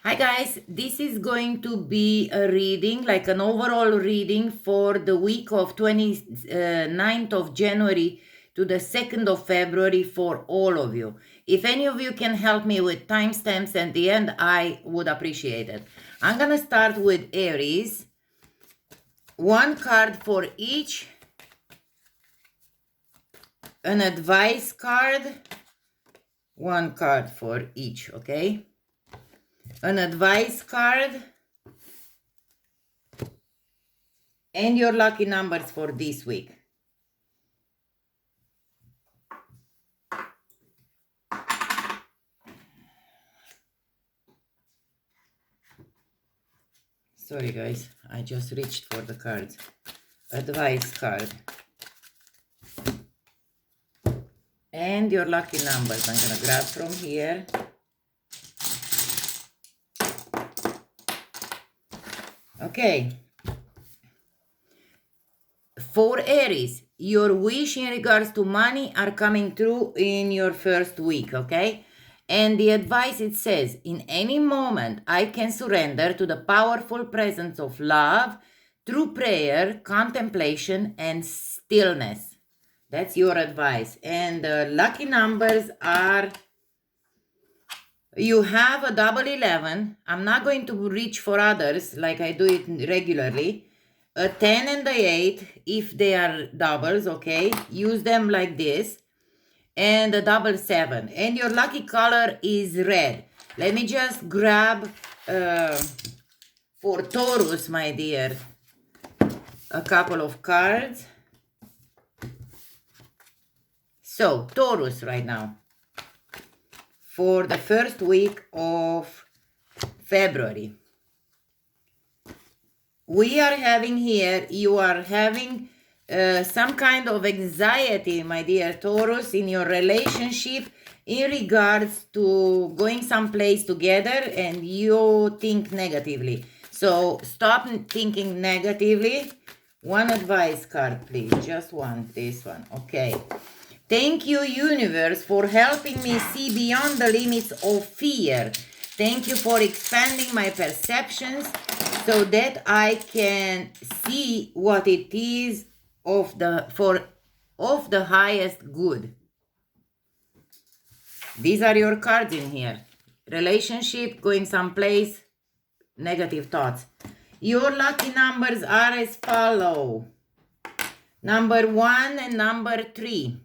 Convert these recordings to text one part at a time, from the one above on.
Hi guys, this is going to be a reading, like an overall reading for the week of 29th of January to the 2nd of February for all of you. If any of you can help me with timestamps at the end, I would appreciate it. I'm gonna start with Aries. One card for each. An advice card. One card for each, okay? An advice card, and your lucky numbers for this week. Sorry guys, I just reached for the cards. Advice card. And your lucky numbers. I'm gonna grab from here. Okay. For Aries, your wish in regards to money are coming through in your first week, okay? And the advice, it says, in any moment, I can surrender to the powerful presence of love through prayer, contemplation, and stillness. That's your advice. And the lucky numbers are, you have a double 11. I'm not going to reach for others like I do it regularly. A 10 and a 8, if they are doubles, okay? Use them like this. And a double 7. And your lucky color is red. Let me just grab for Taurus, my dear, a couple of cards. So, Taurus right now. For the first week of February. We are having here, you are having some kind of anxiety, my dear Taurus, in your relationship in regards to going someplace together and you think negatively. So stop thinking negatively. One advice card, please. Just one. This one. Okay. Thank you, universe, for helping me see beyond the limits of fear. Thank you for expanding my perceptions so that I can see what it is of the highest good. These are your cards in here. Relationship, going someplace, negative thoughts. Your lucky numbers are as follow. Number 1 and number 3.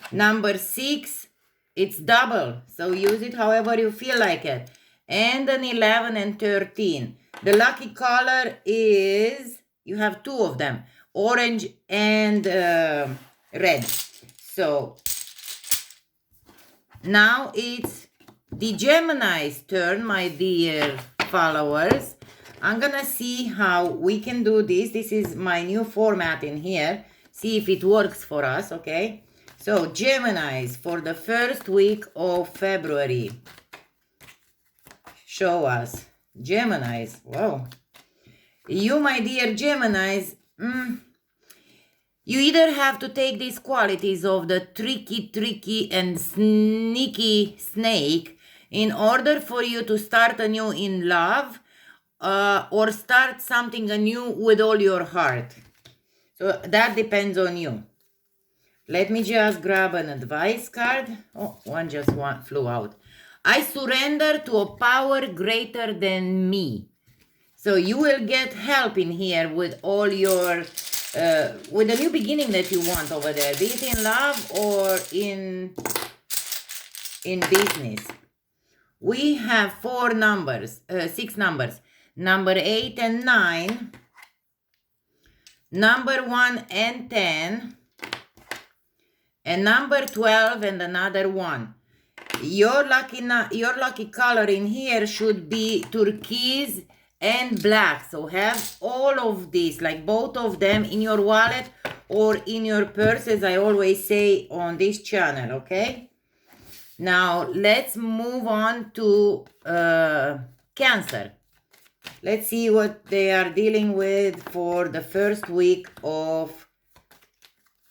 Number 6, it's double, so use it however you feel like it. And an 11 and 13. The lucky color is, you have two of them, orange and red. So now it's the Gemini's turn, my dear followers. I'm gonna see how we can do this. This is my new format in here. See if it works for us, okay? So, Geminis for the first week of February. Show us. Geminis. Wow. You, my dear Geminis, you either have to take these qualities of the tricky and sneaky snake in order for you to start anew in love or start something anew with all your heart. So, that depends on you. Let me just grab an advice card. Oh, one just flew out. I surrender to a power greater than me. So you will get help in here with all your, with the new beginning that you want over there. Be it in love or in business. We have 6 numbers. Number 8 and 9. Number 1 and 10. And number 12 and another 1. Your lucky color in here should be turquoise and black. So have all of these, like both of them in your wallet or in your purse, as I always say on this channel, okay? Now let's move on to Cancer. Let's see what they are dealing with for the first week of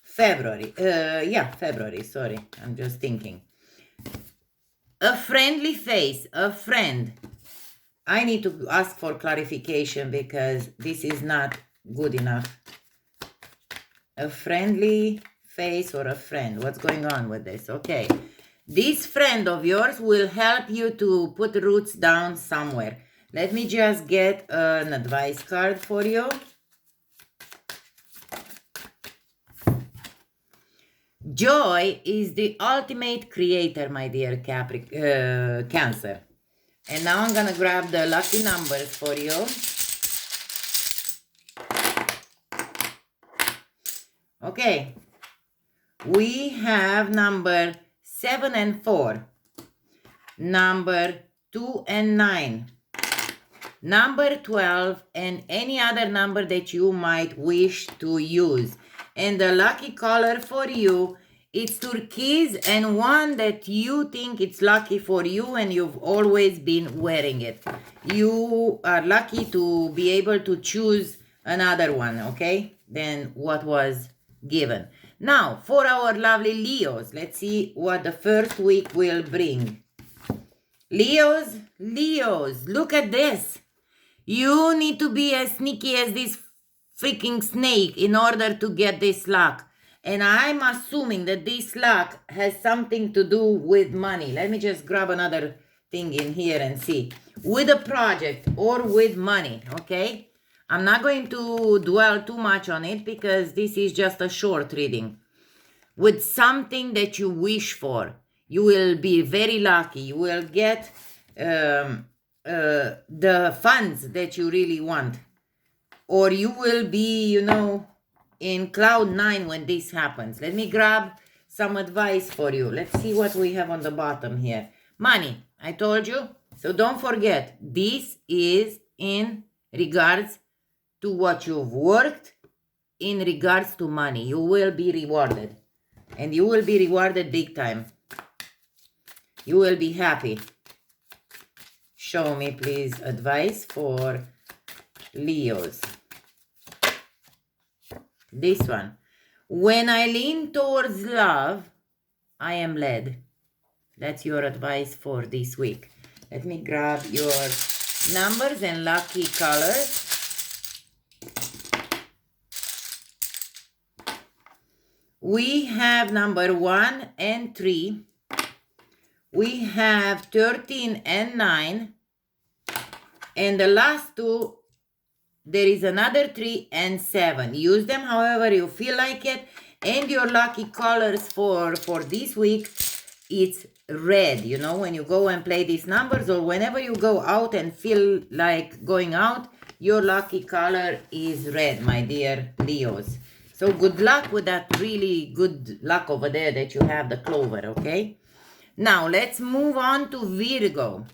February. February, sorry. I'm just thinking. A friendly face, a friend. I need to ask for clarification because this is not good enough. A friendly face or a friend. What's going on with this? Okay. This friend of yours will help you to put roots down somewhere. Let me just get an advice card for you. Joy is the ultimate creator, my dear Cancer. And now I'm going to grab the lucky numbers for you. Okay. We have number 7 and 4. Number 2 and 9. Number 12 and any other number that you might wish to use. And the lucky color for you, it's turquoise and one that you think it's lucky for you and you've always been wearing it. You are lucky to be able to choose another one, okay, than what was given. Now, for our lovely Leos, let's see what the first week will bring. Leos, look at this. You need to be as sneaky as this freaking snake in order to get this luck. And I'm assuming that this luck has something to do with money. Let me just grab another thing in here and see. With a project or with money, okay? I'm not going to dwell too much on it because this is just a short reading. With something that you wish for, you will be very lucky. You will get the funds that you really want. Or you will be, you know, in cloud 9 when this happens. Let me grab some advice for you. Let's see what we have on the bottom here. Money, I told you. So don't forget, this is in regards to what you've worked, in regards to money. You will be rewarded. And you will be rewarded big time. You will be happy. Show me, please, advice for Leos. This one. When I lean towards love, I am led. That's your advice for this week. Let me grab your numbers and lucky colors. We have number 1 and 3. We have 13 and 9. And the last two, there is another 3 and 7. Use them however you feel like it. And your lucky colors for this week, it's red. You know, when you go and play these numbers or whenever you go out and feel like going out, your lucky color is red, my dear Leos. So good luck with that really good luck over there that you have, the clover, okay? Now, let's move on to Virgo.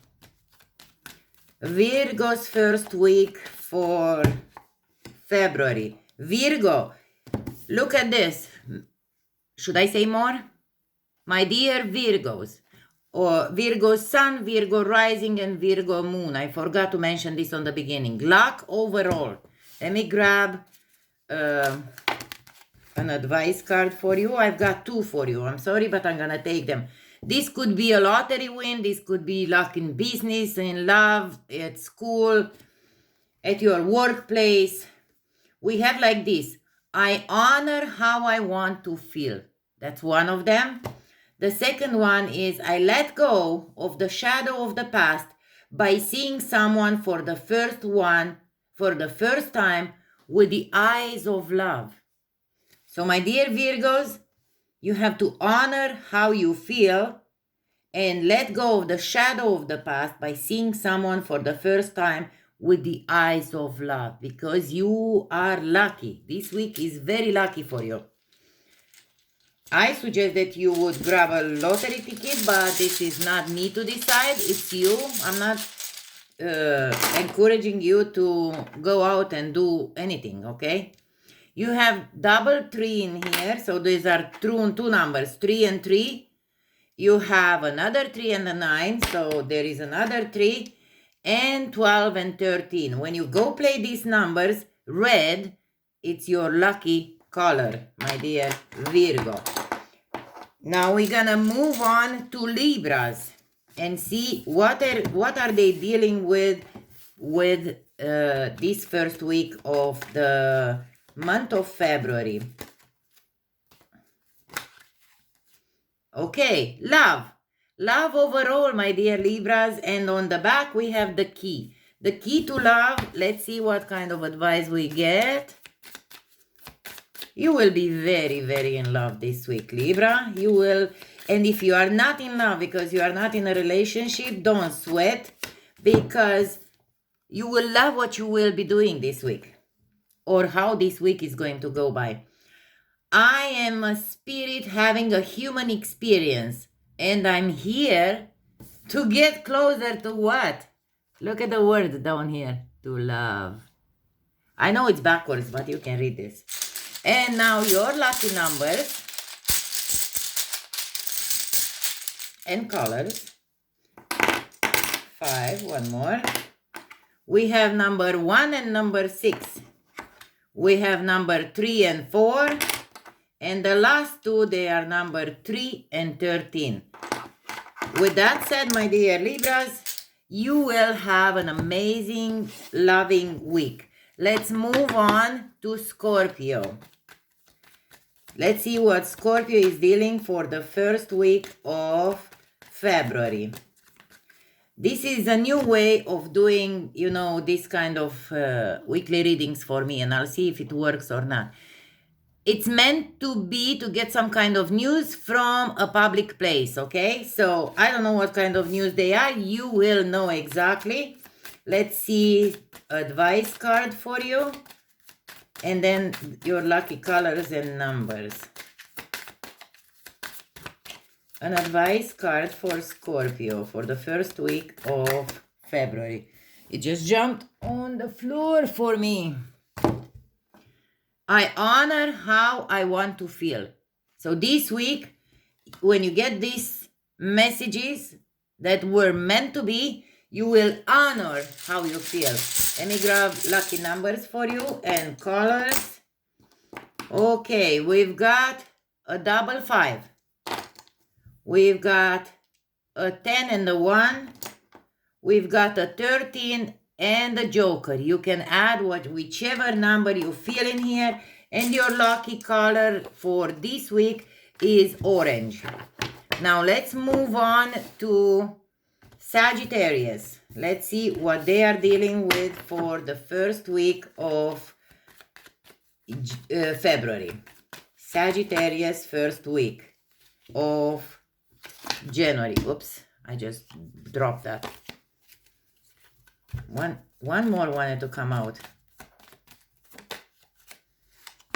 Virgo's first week for February. Virgo, look at this. Should I say more? My dear Virgos, or Virgo Sun, Virgo Rising, and Virgo Moon. I forgot to mention this on the beginning. Luck overall. Let me grab an advice card for you. I've got 2 for you. I'm sorry, but I'm going to take them. This could be a lottery win. This could be luck in business, in love, at school, at your workplace. We have like this. I honor how I want to feel. That's one of them. The second one is I let go of the shadow of the past by seeing someone for the first time with the eyes of love. So my dear Virgos, you have to honor how you feel and let go of the shadow of the past by seeing someone for the first time with the eyes of love, because you are lucky. This week is very lucky for you. I suggest that you would grab a lottery ticket, but this is not me to decide. It's you. I'm not encouraging you to go out and do anything, okay? You have double 3 in here, so these are two numbers, 3 and 3. You have another 3 and a 9, so there is another 3, and 12 and 13. When you go play these numbers, red, it's your lucky color, my dear Virgo. Now we're gonna move on to Libras and see what are they dealing with with this first week of the month of February. Okay, love. Love overall, my dear Libras. And on the back, we have the key. The key to love. Let's see what kind of advice we get. You will be very, very in love this week, Libra. You will. And if you are not in love because you are not in a relationship, don't sweat, because you will love what you will be doing this week, or how this week is going to go by. I am a spirit having a human experience, and I'm here to get closer to what? Look at the word down here, to love. I know it's backwards, but you can read this. And now your lucky numbers and colors. 5, one more. We have number 1 and number 6. We have number 3 and 4. And the last two, they are number 3 and 13. With that said, my dear Libras, you will have an amazing, loving week. Let's move on to Scorpio. Let's see what Scorpio is dealing for the first week of February. This is a new way of doing, you know, this kind of weekly readings for me, and I'll see if it works or not. It's meant to be to get some kind of news from a public place, okay? So I don't know what kind of news they are. You will know exactly. Let's see advice card for you. And then your lucky colors and numbers. An advice card for Scorpio for the first week of February. It just jumped on the floor for me. I honor how I want to feel. So this week, when you get these messages that were meant to be, you will honor how you feel. Let me grab lucky numbers for you and colors. Okay, we've got a double 5. We've got a 10 and a 1. We've got a 13 and a joker. You can add whichever number you feel in here. And your lucky color for this week is orange. Now let's move on to Sagittarius. Let's see what they are dealing with for the first week of February. Sagittarius first week of January. Oops, I just dropped that. One more wanted to come out.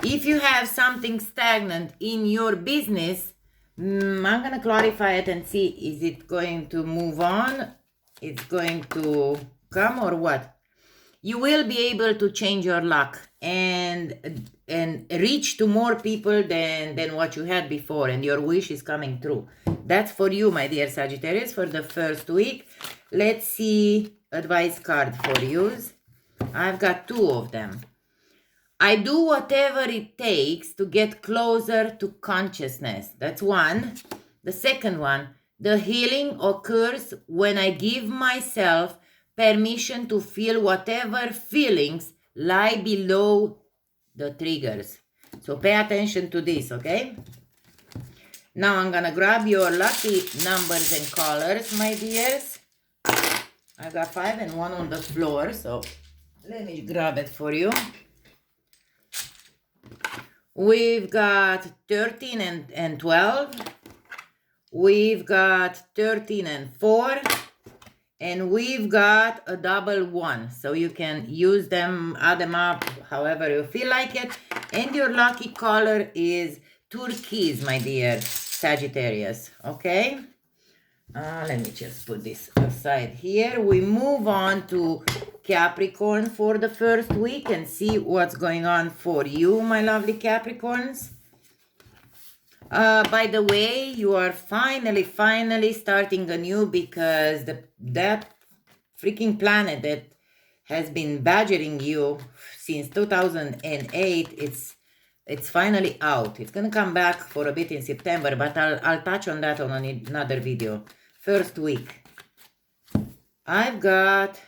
If you have something stagnant in your business, I'm going to clarify it and see, is it going to move on? It's going to come or what? You will be able to change your luck and reach to more people than what you had before, and your wish is coming true. That's for you, my dear Sagittarius, for the first week. Let's see advice card for you. I've got 2 of them. I do whatever it takes to get closer to consciousness. That's one. The second one, the healing occurs when I give myself permission to feel whatever feelings lie below the triggers. So pay attention to this, okay? Now I'm gonna grab your lucky numbers and colors, my dears. I've got 5 and 1 on the floor, so let me grab it for you. We've got 13 and 12. We've got 13 and 4. And we've got a double 1. So you can use them, add them up, however you feel like it. And your lucky color is turquoise, my dear Sagittarius. Okay? Let me just put this aside here. We move on to Capricorn for the first week and see what's going on for you, my lovely Capricorns. By the way, you are finally starting anew, because that freaking planet that has been badgering you since 2008, it's finally out. It's gonna come back for a bit in September, but I'll touch on that on another video. First week. I've got,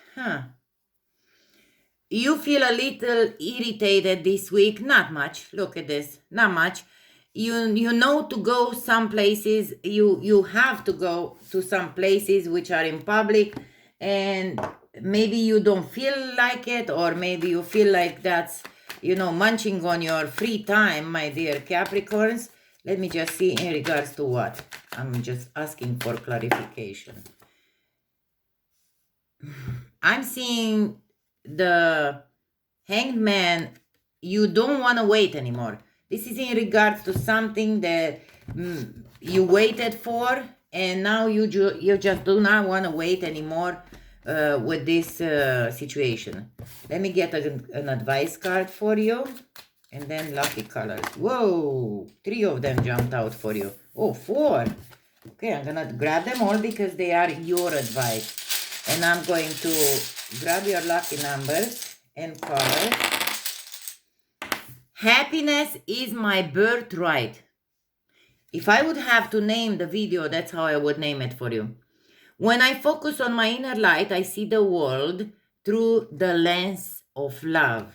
You feel a little irritated this week. Not much. Look at this. Not much. You know to go some places. You have to go to some places which are in public, and maybe you don't feel like it, or maybe you feel like that's, you know, munching on your free time, my dear Capricorns. Let me just see in regards to what. I'm just asking for clarification. I'm seeing the Hanged Man. You don't want to wait anymore. This is in regards to something that you waited for, and now you just do not want to wait anymore with this situation. Let me get an advice card for you, and then lucky colors. Whoa, 3 of them jumped out for you. Oh, 4. Okay, I'm gonna grab them all because they are your advice. And I'm going to grab your lucky numbers and colors. Happiness is my birthright. If I would have to name the video, that's how I would name it for you. When I focus on my inner light, I see the world through the lens of love.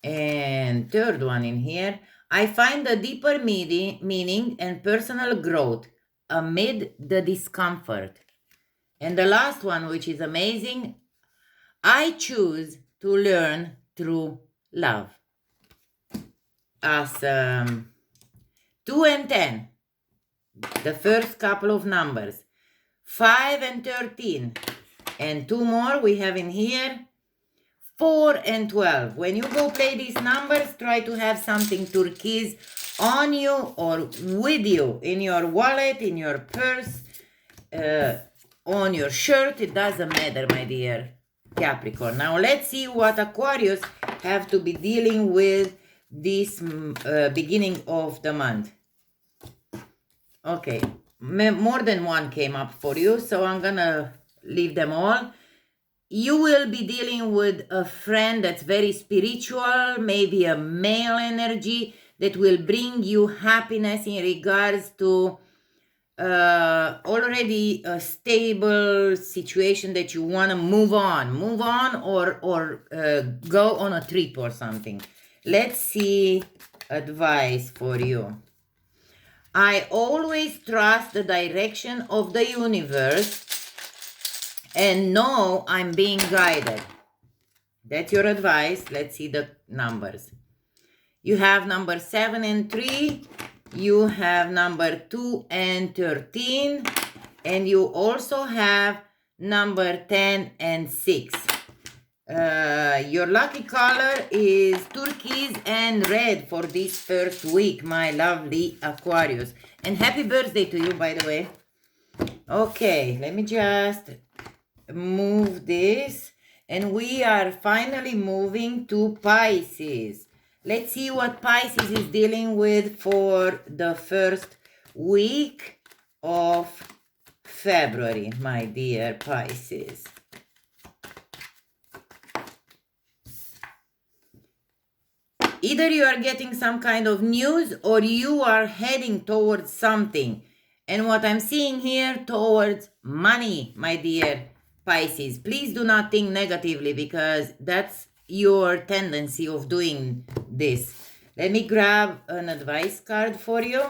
And third one in here, I find a deeper meaning and personal growth amid the discomfort. And the last one, which is amazing, I choose to learn through love. Awesome. 2 and 10, the first couple of numbers. 5 and 13, and 2 more we have in here. 4 and 12. When you go play these numbers, try to have something turquoise on you or with you, in your wallet, in your purse, on your shirt. It doesn't matter, my dear Capricorn. Now let's see what Aquarius have to be dealing with this beginning of the month. Okay, more than one came up for you, so I'm gonna leave them all. You will be dealing with a friend that's very spiritual, maybe a male energy that will bring you happiness in regards to already a stable situation that you want to move on or go on a trip or something. Let's see advice for you. I always trust the direction of the universe and know I'm being guided. That's your advice. Let's see the numbers. You have number 7 and 3. You have number 2 and 13. And you also have number 10 and 6. Your lucky color is turquoise and red for this first week, my lovely Aquarius. And happy birthday to you, by the way. Okay, let me just move this. And we are finally moving to Pisces. Let's see what Pisces is dealing with for the first week of February, my dear Pisces. Either you are getting some kind of news or you are heading towards something. And what I'm seeing here, towards money, my dear Pisces. Please do not think negatively because that's your tendency of doing this. Let me grab an advice card for you.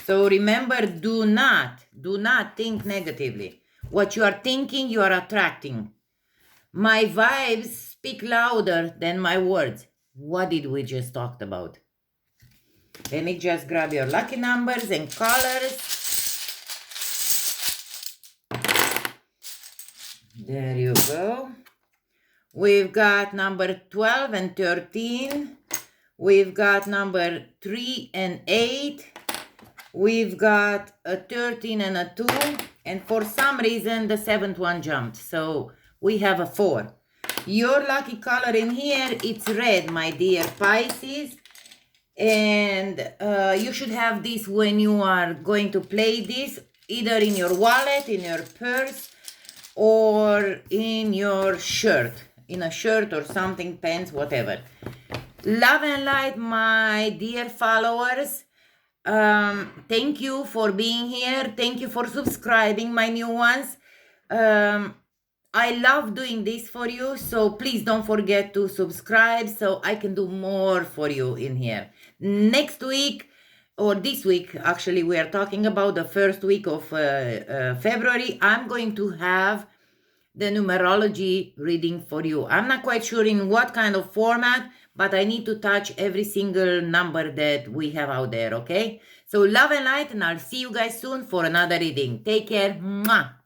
So remember, do not think negatively. What you are thinking, you are attracting. My vibes speak louder than my words. What did we just talk about? Let me just grab your lucky numbers and colors. There you go. We've got number 12 and 13. We've got number 3 and 8. We've got a 13 and a 2. And for some reason, the 7th one jumped. So we have a 4. Your lucky color in here, it's red, my dear Pisces. And you should have this when you are going to play this, either in your wallet, in your purse, or in your shirt. In a shirt or something, pants, whatever. Love and light, my dear followers. Thank you for being here. Thank you for subscribing, my new ones. I love doing this for you, so please don't forget to subscribe so I can do more for you in here. Next week, or this week, actually, we are talking about the first week of February. I'm going to have the numerology reading for you. I'm not quite sure in what kind of format, but I need to touch every single number that we have out there, okay? So love and light, and I'll see you guys soon for another reading. Take care. Mwah.